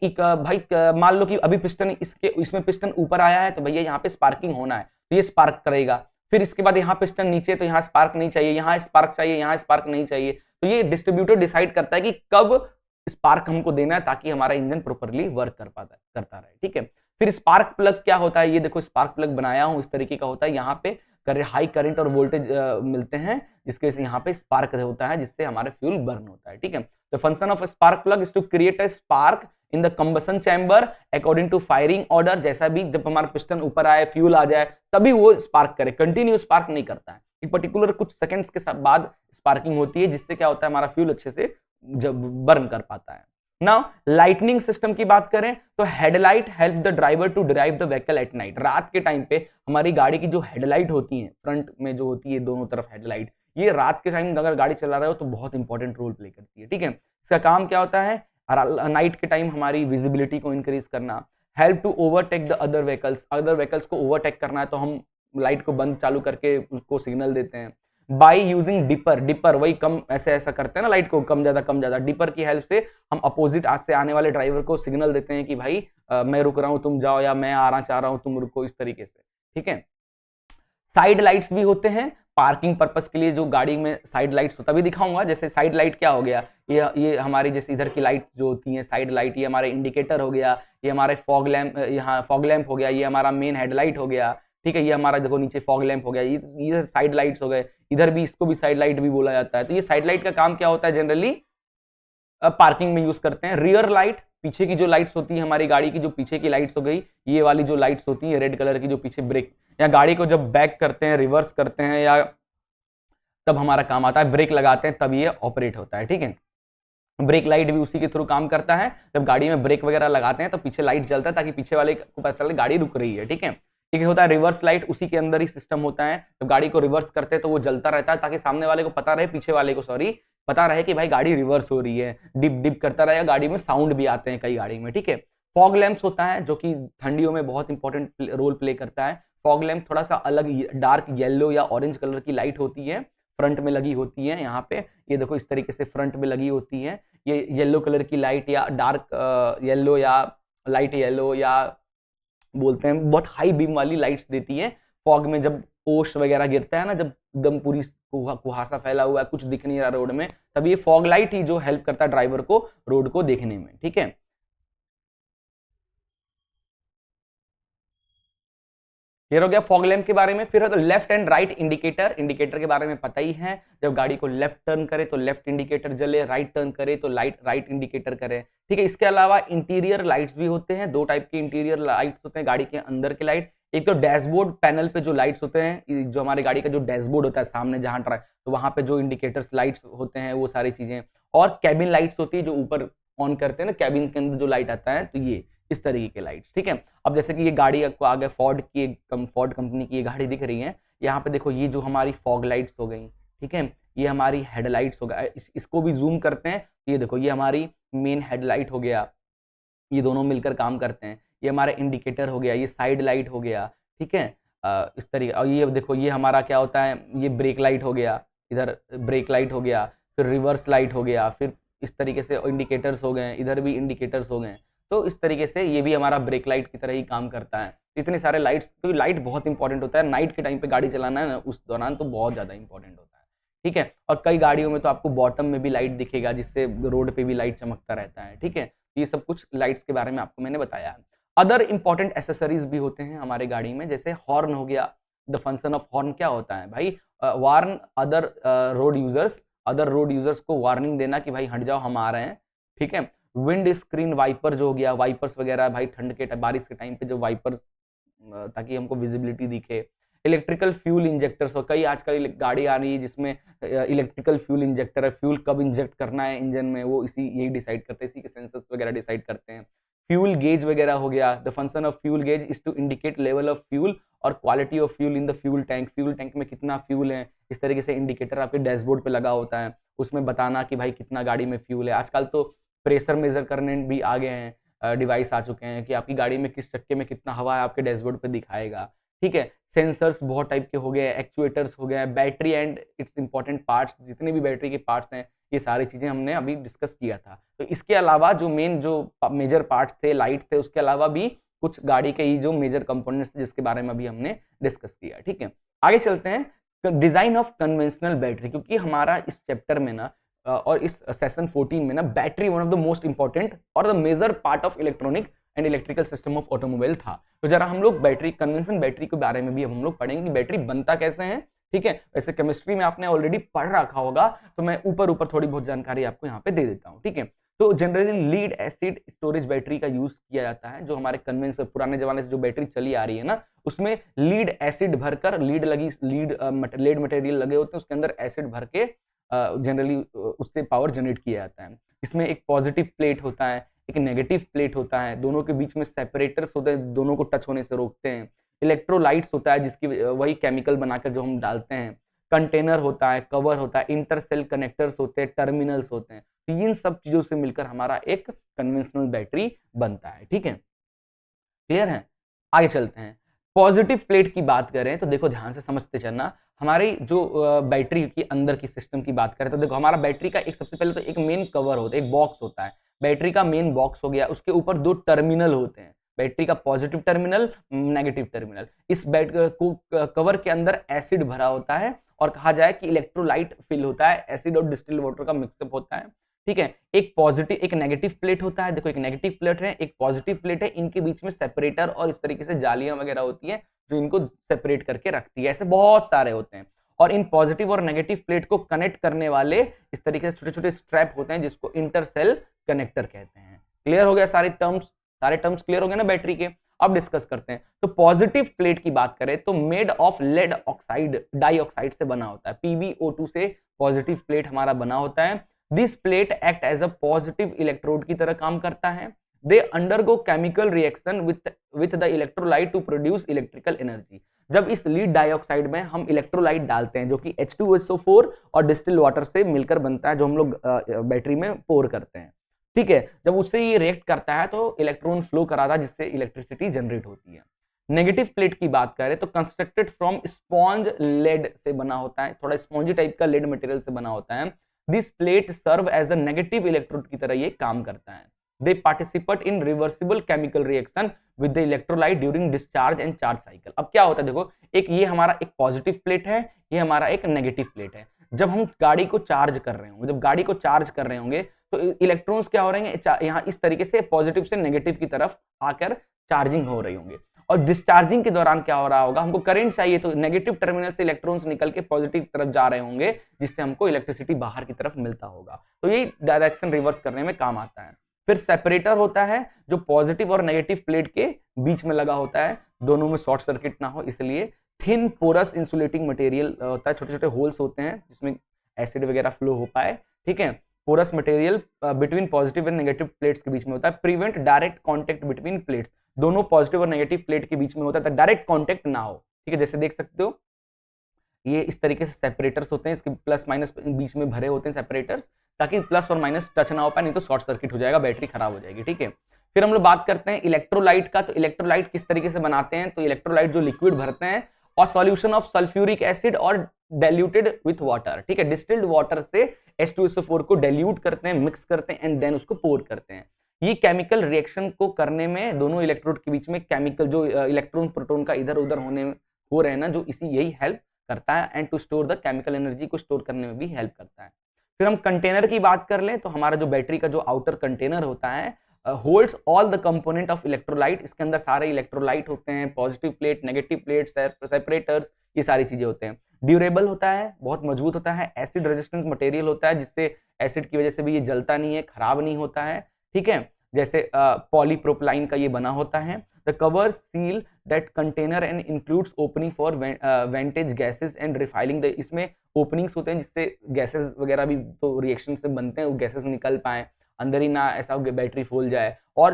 मान लो कि अभी पिस्टन इसमें पिस्टन ऊपर आया है, तो भैया यहाँ पे स्पार्किंग होना है, तो ये स्पार्क करेगा। फिर इसके बाद यहाँ पिस्टन नीचे, तो यहाँ स्पार्क नहीं चाहिए, यहाँ स्पार्क चाहिए, यहाँ स्पार्क नहीं चाहिए, तो ये डिस्ट्रीब्यूटर डिसाइड करता है कि कब स्पार्क हमको देना है, ताकि हमारा इंजन प्रॉपर्ली वर्क करता रहे, ठीक है। फिर स्पार्क प्लग क्या होता है, ये देखो स्पार्क प्लग बनाया हूं, इस तरीके का होता है, यहाँ पे हाई करंट और वोल्टेज मिलते हैं, जिसके वजह से यहाँ पे स्पार्क होता है, जिससे हमारा फ्यूल बर्न होता है, ठीक है। The function of spark plug is to create a spark in the combustion chamber according to firing order. जैसा भी जब हमारा पिस्टन ऊपर आए, फ्यूल आ जाए, तभी वो स्पार्क करे, कंटिन्यू स्पार्क नहीं करता है, एक पर्टिकुलर कुछ सेकंड्स के बाद स्पार्किंग होती है, जिससे क्या होता है हमारा फ्यूल अच्छे से जब बर्न कर पाता है। नाउ लाइटनिंग सिस्टम की बात करें तो headlight help the driver to drive the vehicle at night. रात के टाइम पे हमारी गाड़ी की जो हेडलाइट होती है, फ्रंट में जो होती है दोनों तरफ हेडलाइट, ये रात के टाइम अगर गाड़ी चला रहे हो तो बहुत इंपॉर्टेंट रोल प्ले करती है। ठीक है, इसका काम क्या होता है, नाइट के टाइम हमारी विजिबिलिटी को इंक्रीज करना, help to overtake the other vehicles, other vehicles को ओवरटेक करना है तो हम लाइट को बंद चालू करके उसको सिग्नल देते हैं। बाई यूजिंग डिपर, डिपर वही कम ऐसे ऐसा करते हैं ना लाइट को, कम ज्यादा, डिपर की हेल्प से हम अपोजिट आज से आने वाले ड्राइवर को सिग्नल देते हैं कि भाई मैं रुक रहा हूं तुम जाओ, या मैं आना चाह रहा हूं तुम रुको, इस तरीके से। ठीक है, साइड लाइट्स भी होते हैं पार्किंग पर्पस के लिए, जो गाड़ी में साइड लाइट्स होता भी दिखाऊंगा। जैसे साइड लाइट क्या हो गया, ये हमारी जैसे इधर की लाइट जो होती है साइड लाइट, ये हमारे इंडिकेटर हो गया, ये हमारे फॉग लैंप, यहाँ फॉग लैंप हो गया, ये हमारा मेन हेडलाइट हो गया। ठीक है, ये हमारा देखो नीचे फॉग लैंप हो गया, ये साइड लाइट्स हो गए, इधर भी इसको भी साइड लाइट भी बोला जाता है। तो ये साइड लाइट का काम क्या होता है, जनरली पार्किंग में यूज करते हैं। रियर लाइट, पीछे की जो लाइट्स होती है हमारी गाड़ी की, जो पीछे की लाइट्स हो गई, ये वाली जो लाइट्स होती है रेड कलर की, जो पीछे ब्रेक या गाड़ी को जब बैक करते हैं, रिवर्स करते हैं, या तब हमारा काम आता है, ब्रेक लगाते हैं तब ये ऑपरेट होता है। ठीक है, ब्रेक लाइट भी उसी के थ्रू काम करता है, जब गाड़ी में ब्रेक वगैरह लगाते हैं तो पीछे लाइट जलता है ताकि पीछे वाले को पता चले गाड़ी रुक रही है। ठीक है, एक होता है रिवर्स लाइट, उसी के अंदर ही सिस्टम होता है, जब गाड़ी को रिवर्स करते हैं तो वो जलता रहता है ताकि सामने वाले को पता रहे, पीछे वाले को सॉरी पता रहे कि भाई गाड़ी रिवर्स हो रही है, डिप डिप करता रहेगा, गाड़ी में साउंड भी आते हैं कई गाड़ी में। ठीक है, फॉग लैंप्स होता है जो कि ठंडियों में बहुत इंपॉर्टेंट रोल प्ले करता है। फॉग लैंप थोड़ा सा अलग डार्क येलो या ऑरेंज कलर की लाइट होती है, फ्रंट में लगी होती है। यहाँ पे ये देखो इस तरीके से फ्रंट में लगी होती है, ये येलो कलर की लाइट या डार्क येलो या लाइट येलो या बोलते हैं बहुत हाई बीम वाली लाइट्स देती है। फॉग में जब ओश वगैरह गिरता है ना, जब एकदम पूरी कुहासा फैला हुआ है, कुछ दिख नहीं रहा रोड में, तब ये फॉग लाइट ही जो हेल्प करता है ड्राइवर को रोड को देखने में। ठीक है, क्लियर हो गया फॉग लैंप के बारे में। फिर है तो left and right indicator, indicator के बारे में पता ही है, जब गाड़ी को लेफ्ट टर्न करे तो लेफ्ट इंडिकेटर जले, राइट टर्न करे तो राइट इंडिकेटर करे। ठीक है, इसके अलावा इंटीरियर लाइट्स भी होते हैं, दो टाइप के इंटीरियर लाइट्स होते हैं गाड़ी के अंदर के लाइट। एक तो डैशबोर्ड पैनल पे जो लाइट्स होते हैं, जो हमारे गाड़ी का जो डैशबोर्ड होता है सामने जहां ट्रक, तो वहां पे जो इंडिकेटर्स लाइट्स होते हैं वो सारी चीजें, और कैबिन लाइट्स होती है जो ऊपर ऑन करते हैं ना, कैबिन के अंदर जो लाइट आता है, तो ये इस तरीके के लाइट्स। ठीक है, अब जैसे कि ये गाड़ी आपको आगे फोर्ड कंपनी की ये गाड़ी दिख रही है, यहाँ पे देखो ये जो हमारी फॉग लाइट्स हो गई। ठीक है, ये हमारी हेडलाइट्स हो गया, इसको भी जूम करते हैं, ये देखो ये हमारी मेन हेडलाइट हो गया, ये दोनों मिलकर काम करते हैं। ये हमारा इंडिकेटर हो गया, ये साइड लाइट हो गया। ठीक है, इस तरीके, और ये देखो ये हमारा क्या होता है, ये ब्रेक लाइट हो गया, इधर ब्रेक लाइट हो गया, फिर रिवर्स लाइट हो गया, फिर इस तरीके से इंडिकेटर्स हो गए, इधर भी इंडिकेटर्स हो गए। तो इस तरीके से ये भी हमारा ब्रेक लाइट की तरह ही काम करता है। इतने सारे लाइट्स, क्योंकि लाइट बहुत इंपॉर्टेंट होता है, नाइट के टाइम पे गाड़ी चलाना है ना, उस दौरान तो बहुत ज्यादा इंपॉर्टेंट होता है। ठीक है, और कई गाड़ियों में तो आपको बॉटम में भी लाइट दिखेगा, जिससे रोड पे भी लाइट चमकता रहता है। ठीक है, ये सब कुछ लाइट्स के बारे में आपको मैंने बताया। अदर इंपॉर्टेंट एसेसरीज भी होते हैं हमारे गाड़ी में, जैसे हॉर्न हो गया। द फंक्शन ऑफ हॉर्न क्या होता है भाई, वार्न अदर रोड यूजर्स को वार्निंग देना कि भाई हट जाओ हम आ रहे हैं। ठीक है, विंड स्क्रीन वाइपर जो हो गया, वाइपर्स वगैरह भाई ठंड के बारिश के टाइम पे जो वाइपर्स, ताकि हमको विजिबिलिटी दिखे। इलेक्ट्रिकल फ्यूल इंजेक्टर्स, और कई आजकल गाड़ी आ रही है जिसमें इलेक्ट्रिकल फ्यूल इंजेक्टर है, फ्यूल कब इंजेक्ट करना है इंजन में वो यही डिसाइड करते हैं, इसी के सेंसर्स वगैरह डिसाइड करते हैं। फ्यूल गेज वगैरह हो गया। The function of fuel gauge is to indicate level of fuel और quality of fuel in the fuel tank, fuel tank में कितना फ्यूल है, इस तरीके से इंडिकेटर आपके डैशबोर्ड पे लगा होता है, उसमें बताना कि भाई कितना गाड़ी में फ्यूल है। आजकल तो प्रेशर मेजर करने भी आ गए हैं, डिवाइस आ चुके हैं कि आपकी गाड़ी में किस चक्के में कितना हवा है आपके डैशबोर्ड पे दिखाएगा। ठीक है, सेंसर्स बहुत टाइप के हो गए, एक्चुएटर्स हो गए, battery and it's important parts, जितने भी बैटरी के पार्ट्स हैं, ये सारी चीजें हमने अभी डिस्कस किया था। तो इसके अलावा जो मेजर पार्ट्स थे, लाइट थे, उसके अलावा भी कुछ गाड़ी के ये जो मेजर कंपोनेंट्स जिसके बारे में अभी हमने डिस्कस किया। ठीक है, आगे चलते हैं डिजाइन ऑफ कन्वेंशनल बैटरी, क्योंकि हमारा इस चैप्टर में ना और इस सेशन 14 में ना battery one of the most important और the major part of electronic and electrical system of automobile था। तो जरा हम लोग कन्वेंशन बैटरी के बारे में भी हम लोग पढ़ेंगे कि बैटरी बनता कैसे है। ठीक है, वैसे केमिस्ट्री में आपने ऑलरेडी पढ़ रखा होगा, तो मैं ऊपर थोड़ी बहुत जानकारी आपको यहाँ पे दे देता हूँ। ठीक है, तो generally lead acid storage battery का यूज किया जाता है, जो हमारे कन्वेंशन पुराने जमाने से जो बैटरी चली आ रही है ना, उसमें लीड एसिड भरकर लेड मटेरियल लगे होते हैं, उसके अंदर एसिड भर के जनरली उससे पावर जनरेट किया जाता है। इसमें एक पॉजिटिव प्लेट होता है, एक नेगेटिव प्लेट होता है, दोनों के बीच में सेपरेटर्स होते हैं, दोनों को टच होने से रोकते हैं। इलेक्ट्रोलाइट्स होता है जिसकी वही केमिकल बनाकर जो हम डालते हैं। कंटेनर होता है, कवर होता है, इंटरसेल कनेक्टर्स होते हैं, टर्मिनल्स होते हैं। तो इन सब चीजों से मिलकर हमारा एक कन्वेंशनल बैटरी बनता है। ठीक है, क्लियर है? आगे चलते हैं। पॉजिटिव प्लेट की बात करें तो देखो ध्यान से समझते चलना। हमारी जो बैटरी की अंदर की सिस्टम की बात करें तो देखो हमारा बैटरी का एक सबसे पहले तो एक मेन कवर होता है, एक बॉक्स होता है। बैटरी का मेन बॉक्स हो गया, उसके ऊपर दो टर्मिनल होते हैं, बैटरी का पॉजिटिव टर्मिनल, नेगेटिव टर्मिनल। इस कवर के अंदर एसिड भरा होता है और कहा जाए कि इलेक्ट्रोलाइट फिल होता है, एसिड और डिस्टिल्ड वाटर का मिक्सअप होता है। ठीक है, एक पॉजिटिव एक नेगेटिव प्लेट होता है। देखो एक नेगेटिव प्लेट है, एक पॉजिटिव प्लेट है, इनके बीच में सेपरेटर और इस तरीके से जालियां वगैरह होती है जो इनको सेपरेट करके रखती है। ऐसे बहुत सारे होते हैं और इन पॉजिटिव और नेगेटिव प्लेट को कनेक्ट करने वाले इस तरीके से छोटे छोटे स्ट्रैप होते हैं जिसको इंटरसेल कनेक्टर कहते हैं। क्लियर हो गया? सारे टर्म्स क्लियर हो गए ना बैटरी के? अब डिस्कस करते हैं। तो पॉजिटिव प्लेट की बात करें तो made of lead oxide dioxide से बना होता है, PbO2 से पॉजिटिव प्लेट हमारा बना होता है। This plate act as a positive electrode की तरह काम करता है। They undergo chemical reaction with the electrolyte to produce electrical energy. जब इस लीड डाइऑक्साइड में हम इलेक्ट्रोलाइट डालते हैं जो कि H2SO4 और डिस्टिल्ड वाटर से मिलकर बनता है, जो हम लोग बैटरी में पोर करते हैं। ठीक है, जब उससे ये रिएक्ट करता है तो इलेक्ट्रॉन फ्लो कराता है जिससे इलेक्ट्रिसिटी जनरेट होती है। नेगेटिव प्लेट की बात करें तो कंस्ट्रक्टेड फ्रॉम स्पॉन्ज लेड से बना होता है, थोड़ा स्पॉन्जी टाइप का लेड मटेरियल से बना होता है। This plate serve as a negative electrode की तरह ये काम करता है। They participate in reversible chemical reaction with the electrolyte during discharge and charge cycle. अब क्या होता है देखो, एक ये हमारा एक पॉजिटिव प्लेट है, ये हमारा एक नेगेटिव प्लेट है। जब हम गाड़ी को चार्ज कर रहे होंगे, जब गाड़ी को चार्ज कर रहे होंगे तो इलेक्ट्रॉन्स क्या हो रहे हैं यहाँ इस तरीके से पॉजिटिव से नेगेटिव की तरफ आकर चार्जिंग हो रही होंगे। और डिस्चार्जिंग के दौरान क्या हो रहा होगा, हमको करंट चाहिए तो नेगेटिव टर्मिनल से इलेक्ट्रॉन्स निकल के पॉजिटिव तरफ जा रहे होंगे जिससे हमको इलेक्ट्रिसिटी बाहर की तरफ मिलता होगा। तो ये डायरेक्शन रिवर्स करने में काम आता है। फिर सेपरेटर होता है जो पॉजिटिव और नेगेटिव प्लेट के बीच में लगा होता है, दोनों में शॉर्ट सर्किट ना हो इसलिए। थिन पोरस इंसुलेटिंग मटेरियल होता है, छोटे छोटे होल्स होते हैं जिसमें एसिड वगैरह फ्लो हो पाए। ठीक है, porous material between positive and negative plates के बीच में होता है। Prevent direct contact between plates, दोनों पॉजिटिव और नेगेटिव प्लेट के बीच में होता है, डायरेक्ट कॉन्टेक्ट ना हो। ठीक है, जैसे देख सकते हो ये इस तरीके से सेपरेटर्स होते हैं, इसके प्लस माइनस बीच में भरे होते हैं सेपरेटर्स, ताकि प्लस और माइनस टच ना हो पाए, नहीं तो शॉर्ट सर्किट हो जाएगा, बैटरी खराब हो जाएगी। ठीक है, फिर हम लोग बात करते हैं इलेक्ट्रोलाइट का। तो इलेक्ट्रोलाइट किस तरीके से बनाते हैं, तो इलेक्ट्रोलाइट जो लिक्विड भरते हैं और सॉल्यूशन ऑफ सल्फ्यूरिक एसिड और डाइल्यूटेड विथ वाटर। ठीक है, डिस्टिल्ड वाटर से H2SO4 को डाइल्यूट करते हैं, मिक्स करते हैं एंड देन उसको पोर करते हैं। ये केमिकल रिएक्शन को करने में दोनों इलेक्ट्रोड के बीच में केमिकल जो इलेक्ट्रॉन प्रोटॉन का इधर उधर होने हो रहे हैं ना, जो इसी यही हेल्प करता है and to store the chemical energy को स्टोर करने में भी हेल्प करता है। फिर हम कंटेनर की बात कर लें तो हमारा जो बैटरी का जो आउटर कंटेनर होता है holds all the component of electrolyte. इसके अंदर सारे इलेक्ट्रोलाइट होते हैं, positive plate, negative plate, separators, ये सारी चीजें होते हैं। ड्यूरेबल होता है, बहुत मजबूत होता है। एसिड रेजिस्टेंस मटेरियल होता है जिससे एसिड की वजह से भी ये जलता नहीं है, खराब नहीं होता है। ठीक है, जैसे पॉलीप्रोपिलाइन का ये बना होता है। The cover seal that container and includes opening for venting gases and refilling the, इसमें ओपनिंग्स होते हैं जिससे गैसेस वगैरह भी तो रिएक्शन से बनते हैं, वो गैसेस निकल पाए अंदर ही ना, ऐसा बैटरी फूल जाए। और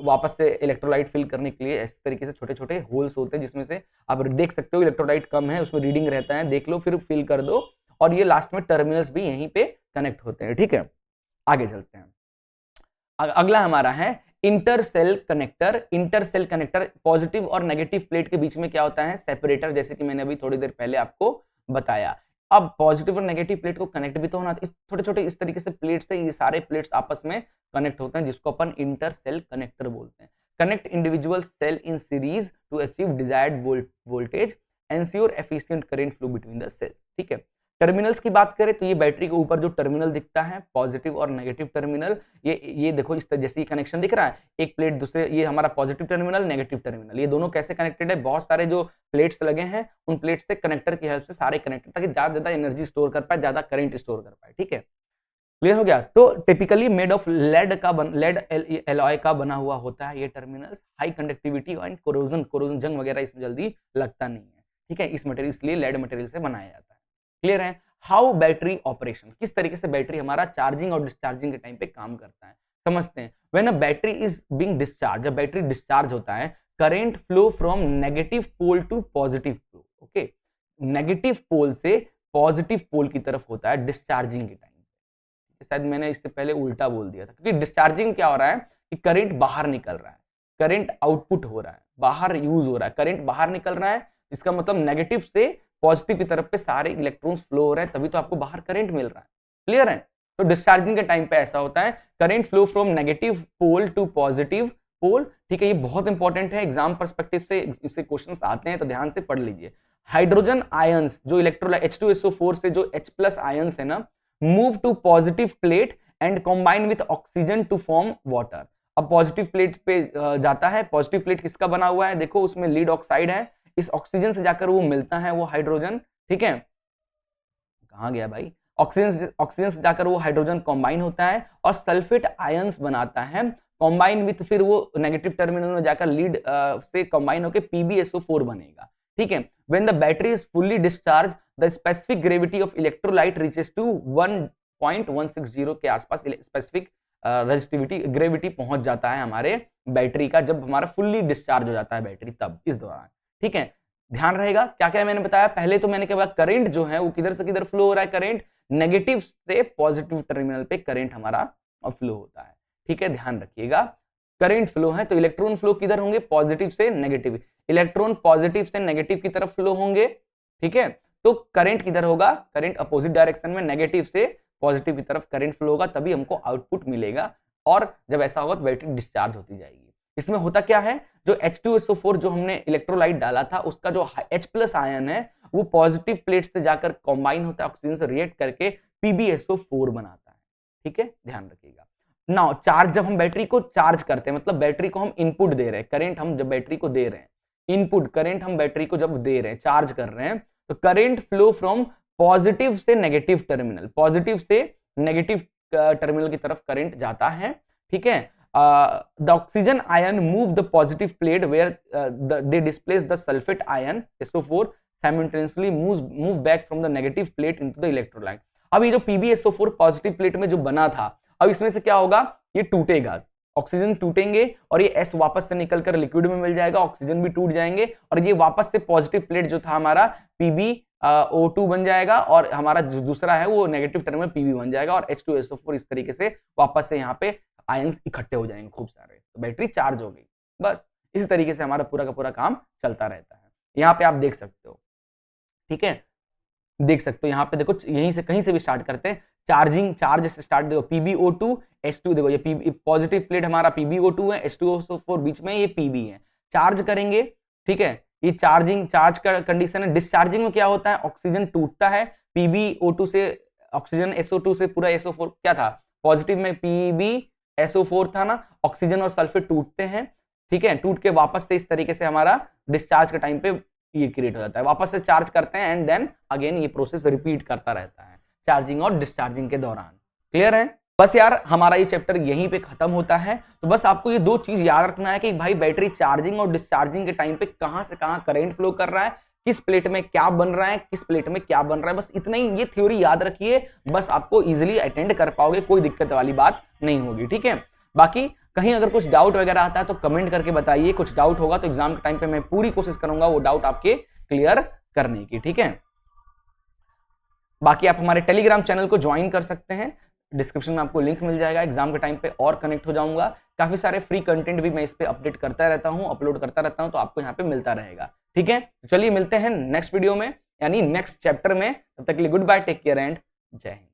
वापस से इलेक्ट्रोलाइट फिल करने के लिए इस तरीके से छोटे छोटे होल्स होते हैं जिसमें से आप देख सकते हो इलेक्ट्रोलाइट कम है, उसमें रीडिंग रहता है, देख लो फिर फिल कर दो। और ये लास्ट में टर्मिनल्स भी यहीं पे कनेक्ट होते हैं। ठीक है, आगे चलते हैं। अगला हमारा है intercell connector. Intercell connector positive और नेगेटिव प्लेट के बीच में क्या होता है, सेपरेटर, जैसे कि मैंने अभी थोड़ी देर पहले आपको बताया। अब पॉजिटिव और नेगेटिव प्लेट को कनेक्ट भी तो होना, छोटे छोटे इस तरीके से प्लेट से ये सारे प्लेट्स आपस में कनेक्ट होते हैं जिसको अपन इंटरसेल कनेक्टर बोलते हैं। Connect individual cell in series to achieve desired voltage, ensure efficient current flow between the cells. ठीक है, टर्मिनल्स की बात करें तो ये बैटरी के ऊपर जो टर्मिनल दिखता है, पॉजिटिव और नेगेटिव टर्मिनल, ये देखो इस तरह जैसे कनेक्शन दिख रहा है, एक प्लेट दूसरे, ये हमारा पॉजिटिव टर्मिनल, नेगेटिव टर्मिनल, ये दोनों कैसे कनेक्टेड है, बहुत सारे जो प्लेट्स लगे हैं उन प्लेट्स से कनेक्टर की हेल्प से सारे कनेक्टेड, ताकि ज्यादा एनर्जी स्टोर कर पाए, ज्यादा करंट स्टोर कर पाए। ठीक है, क्लियर हो गया। तो typically made of lead alloy का बना हुआ होता है ये terminals, high conductivity and corrosion जंग वगैरह इसमें जल्दी लगता नहीं है, ठीक है, इस मटेरियल इसलिए लेड मटेरियल से बनाया जाता है। क्लियर है। हाउ बैटरी ऑपरेशन, किस तरीके से बैटरी हमारा चार्जिंग और डिस्चार्जिंग के टाइम पे काम करता है समझते हैं। When a battery is being discharge, जब बैटरी डिस्चार्ज होता है, current flow from negative pole to positive pole, okay, negative pole से पॉजिटिव पोल की तरफ होता है डिस्चार्जिंग के टाइम। शायद मैंने इससे पहले उल्टा बोल दिया था, क्योंकि डिस्चार्जिंग क्या हो रहा है कि करंट बाहर निकल रहा है, करंट आउटपुट हो रहा है, बाहर यूज हो रहा है, करंट बाहर निकल रहा है, इसका मतलब नेगेटिव से पॉजिटिव की तरफ पे सारे इलेक्ट्रॉन्स फ्लो हो रहे हैं, तभी तो आपको बाहर करंट मिल रहा है। क्लियर है। तो डिस्चार्जिंग के टाइम पे ऐसा होता है, current flow from negative pole to positive pole, ठीक है, ये बहुत इंपॉर्टेंट है, एग्जाम पर्सपेक्टिव से इससे क्वेश्चंस आते हैं तो ध्यान से पढ़ लीजिए। हाइड्रोजन आयंस जो इलेक्ट्रोलाइट H2SO4 से जो H+ आयंस है ना, move to positive plate and combine with oxygen to form water. अब पॉजिटिव प्लेट पे जाता है, पॉजिटिव प्लेट किसका बना हुआ है, देखो उसमें लीड ऑक्साइड है, इस ऑक्सीजन से जाकर वो मिलता है वो हाइड्रोजन, ठीक है, कहां गया भाई, ऑक्सीजन से जाकर वो हाइड्रोजन कंबाइन होता है और सल्फेट आयंस बनाता है, कंबाइन विथ फिर वो नेगेटिव टर्मिनल में जाकर लीड से कंबाइन होकर PbSO4 बनेगा, ठीक है। When the battery is fully discharge, the specific gravity of electrolyte reaches to 1.160 के आसपास स्पेसिफिक रेजिस्टिविटी ग्रेविटी पहुंच जाता है हमारे बैटरी का, जब हमारा फुल्ली डिस्चार्ज हो जाता है बैटरी, तब इस दौरान, ठीक है। ध्यान रहेगा क्या क्या मैंने बताया, पहले तो मैंने क्या बताया, करंट जो है वो किधर से किधर फ्लो हो रहा है, करंट नेगेटिव से पॉजिटिव टर्मिनल पे करंट हमारा फ्लो होता है, ठीक है, ध्यान रखिएगा। करंट फ्लो है तो इलेक्ट्रॉन फ्लो किधर होंगे, पॉजिटिव से नेगेटिव, इलेक्ट्रॉन पॉजिटिव से नेगेटिव की तरफ फ्लो होंगे, ठीक है। तो करंट किधर होगा, करंट अपोजिट डायरेक्शन में नेगेटिव से पॉजिटिव की तरफ करंट फ्लो होगा, तभी हमको आउटपुट मिलेगा, और जब ऐसा होगा तो बैटरी डिस्चार्ज होती जाएगी। इसमें होता क्या है, जो H2SO4 जो हमने इलेक्ट्रोलाइट डाला था, उसका जो H+ आयन है वो पॉजिटिव प्लेट से जाकर कंबाइन होता है, ऑक्सीजन से रिएक्ट करके PbSO4 बनाता है, ठीक है, ध्यान रखिएगा। नाउ चार्ज, जब हम बैटरी को चार्ज करते हैं, मतलब बैटरी को हम इनपुट दे रहे हैं, करंट हम जब बैटरी को दे रहे हैं, इनपुट करंट हम बैटरी को जब दे रहे हैं, चार्ज कर रहे हैं, तो करंट फ्लो फ्रॉम पॉजिटिव से नेगेटिव टर्मिनल, पॉजिटिव से नेगेटिव टर्मिनल की तरफ करंट जाता है, ठीक है। The oxygen ion move the positive plate where they displace the sulfate ion SO4 simultaneously move back from the negative plate into the electrolyte। अब ये जो PbSO4 पॉजिटिव प्लेट में जो बना था, अब इसमें से क्या होगा, ये टूटेगा, ऑक्सीजन टूटेंगे और ये S वापस से निकलकर लिक्विड में मिल जाएगा, ऑक्सीजन भी टूट जाएंगे और ये वापस से पॉजिटिव प्लेट जो था हमारा PbO2 बन जाएगा और हमारा जो दूसरा है वो नेगेटिव टर्मिनल Pb बन जाएगा और H2SO4 इस तरीके से वापस से यहाँ पे आयंस इकट्ठे हो जाएंगे खूब सारे, तो बैटरी चार्ज हो गई। बस इस तरीके से हमारा पूरा का पूरा काम चलता रहता है। यहाँ पे आप देख सकते हो, ठीक है, देख सकते हो यहाँ पे, देखो यहीं से कहीं से भी स्टार्ट करते हैं, चार्जिंग, चार्ज से स्टार्ट, देखो PbO2 H2, देखो ये पॉजिटिव प्लेट हमारा PbO2 है, H2SO4 बीच में, ये Pb है, चार्ज करेंगे, ठीक है, ये चार्जिंग, चार्ज का कंडीशन है। डिस्चार्जिंग में क्या होता है, ऑक्सीजन टूटता है, PbO2 से ऑक्सीजन SO2 से पूरा SO4 क्या था, पॉजिटिव में PbSO4 था ना, ऑक्सीजन और सल्फेट टूटते हैं, ठीक है, टूट के वापस से इस तरीके से हमारा डिस्चार्ज के टाइम पे ये क्रिएट हो जाता है, वापस से चार्ज करते हैं एंड देन अगेन ये प्रोसेस रिपीट करता रहता है चार्जिंग और डिस्चार्जिंग के दौरान। क्लियर है। बस यार हमारा ये चैप्टर यहीं पे खत्म होता है, तो बस आपको ये दो चीज याद रखना है कि भाई बैटरी चार्जिंग और डिस्चार्जिंग के टाइम पे कहां से कहां करंट फ्लो कर रहा है, किस प्लेट में क्या बन रहा है, किस प्लेट में क्या बन रहा है, बस इतना ही ये थ्योरी याद रखिए, बस आपको इजीली अटेंड कर पाओगे, कोई दिक्कत वाली बात नहीं होगी, ठीक है। बाकी कहीं अगर कुछ डाउट वगैरह आता है तो कमेंट करके बताइए, कुछ डाउट होगा तो एग्जाम के टाइम पे मैं पूरी कोशिश करूंगा वो डाउट आपके क्लियर करने की, ठीक है। बाकी आप हमारे टेलीग्राम चैनल को ज्वाइन कर सकते हैं, डिस्क्रिप्शन में आपको लिंक मिल जाएगा, एग्जाम के टाइम पे और कनेक्ट हो जाऊंगा, काफी सारे फ्री कंटेंट भी मैं इस पे अपडेट करता रहता हूं, अपलोड करता रहता हूं, तो आपको यहाँ पे मिलता रहेगा, ठीक है। तो चलिए मिलते हैं नेक्स्ट वीडियो में, यानी नेक्स्ट चैप्टर में, तब तक के लिए good bye, take care and जय हिंद।